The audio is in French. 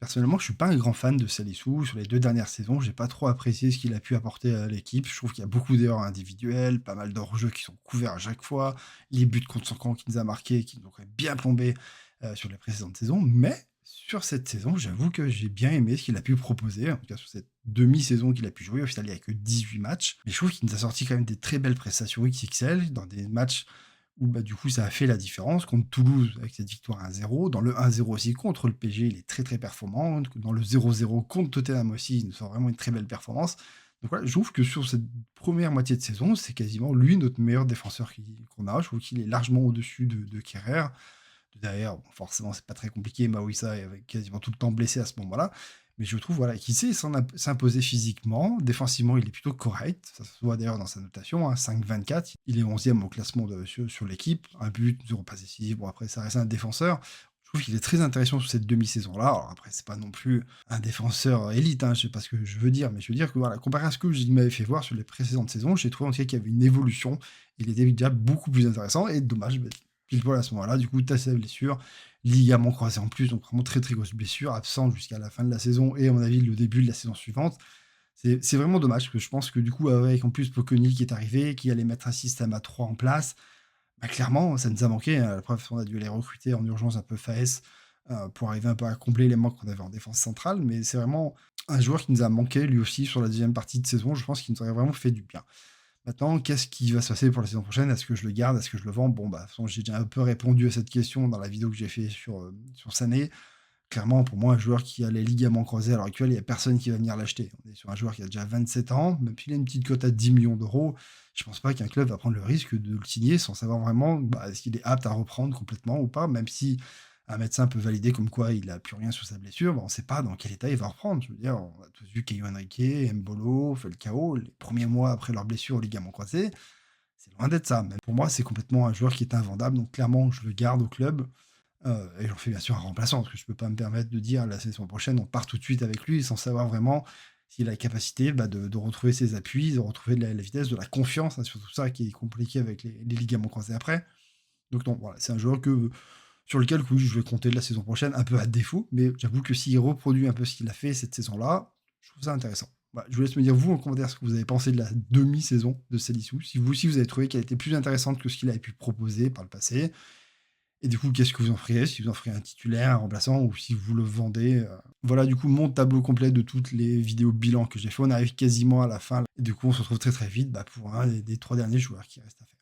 Personnellement, je suis pas un grand fan de Salissou. Sur les 2 dernières saisons, j'ai pas trop apprécié ce qu'il a pu apporter à l'équipe. Je trouve qu'il y a beaucoup d'erreurs individuelles, pas mal d'hors-jeux qui sont couverts à chaque fois, les buts contre son camp qu'il nous a marqués, qui nous ont quand même bien plombés, sur les précédentes saisons. Mais sur cette saison, j'avoue que j'ai bien aimé ce qu'il a pu proposer, en tout cas sur cette demi-saison qu'il a pu jouer. Au final, il y a que 18 matchs, mais je trouve qu'il nous a sorti quand même des très belles prestations XXL dans des matchs où bah, du coup, ça a fait la différence contre Toulouse avec cette victoire 1-0. Dans le 1-0 aussi contre le PSG, il est très très performant. Dans le 0-0 contre Tottenham aussi, il nous sort vraiment une très belle performance. Donc voilà, je trouve que sur cette première moitié de saison, c'est quasiment lui notre meilleur défenseur qu'on a. Je trouve qu'il est largement au-dessus de Kerrer. Derrière, bon, forcément, c'est pas très compliqué. Maouissa est quasiment tout le temps blessé à ce moment-là. Mais je trouve voilà, qu'il sait s'imposer physiquement. Défensivement, il est plutôt correct. Ça se voit d'ailleurs dans sa notation, hein, 5,24. Il est 11e au classement sur l'équipe. Un but, 0 passe décisive. Bon, après, ça reste un défenseur. Je trouve qu'il est très intéressant sur cette demi-saison-là. Alors après, c'est pas non plus un défenseur élite, hein, je sais pas ce que je veux dire, mais je veux dire que voilà, comparé à ce que il m'avait fait voir sur les précédentes saisons, j'ai trouvé en tout cas qu'il y avait une évolution. Il était déjà beaucoup plus intéressant et dommage, bah, pile poil à ce moment-là, du coup, tu as sa blessure, ligament croisé en plus, donc vraiment très très grosse blessure, absent jusqu'à la fin de la saison et à mon avis le début de la saison suivante. C'est vraiment dommage, parce que je pense que du coup, avec en plus Poconi qui est arrivé, qui allait mettre un système à 3 en place, bah, clairement, ça nous a manqué, hein. La preuve, on a dû aller recruter en urgence un peu Faes, pour arriver un peu à combler les manques qu'on avait en défense centrale, mais c'est vraiment un joueur qui nous a manqué lui aussi sur la deuxième partie de saison. Je pense qu'il nous aurait vraiment fait du bien. Maintenant, qu'est-ce qui va se passer pour la saison prochaine? Est-ce que je le garde? Est-ce que je le vends? Bon, bah, de toute façon, j'ai déjà un peu répondu à cette question dans la vidéo que j'ai fait sur Sané. Clairement, pour moi, un joueur qui a les ligaments croisés à l'heure actuelle, il y a personne qui va venir l'acheter. On est sur un joueur qui a déjà 27 ans, même s'il a une petite cote à 10 millions d'euros, je pense pas qu'un club va prendre le risque de le signer sans savoir vraiment, bah, est-ce qu'il est apte à reprendre complètement ou pas, même si un médecin peut valider comme quoi il a plus rien sur sa blessure, bah, on sait pas dans quel état il va reprendre. Je veux dire, on a tous vu Caio Henrique, Mbolo, Falcao, les premiers mois après leur blessure au ligament croisé, c'est loin d'être ça. Même pour moi, c'est complètement un joueur qui est invendable, donc clairement, je le garde au club. Et j'en fais bien sûr un remplaçant, parce que je peux pas me permettre de dire la saison prochaine, on part tout de suite avec lui sans savoir vraiment s'il a la capacité bah, de retrouver ses appuis, de retrouver de la vitesse, de la confiance, hein, surtout ça qui est compliqué avec les ligaments croisés après. Donc non, voilà, c'est un joueur sur lequel oui, je vais compter la saison prochaine, un peu à défaut, mais j'avoue que s'il reproduit un peu ce qu'il a fait cette saison-là, je trouve ça intéressant. Bah, je vous laisse me dire, vous, en commentaire, ce que vous avez pensé de la demi-saison de Salissou. Si vous aussi, vous avez trouvé qu'elle était plus intéressante que ce qu'il avait pu proposer par le passé. Et du coup, qu'est-ce que vous en feriez? Si vous en feriez un titulaire, un remplaçant ou si vous le vendez? Voilà, du coup, mon tableau complet de toutes les vidéos bilan que j'ai fait. On arrive quasiment à la fin et du coup, on se retrouve très, très vite, bah, pour un des 3 derniers joueurs qui restent à faire.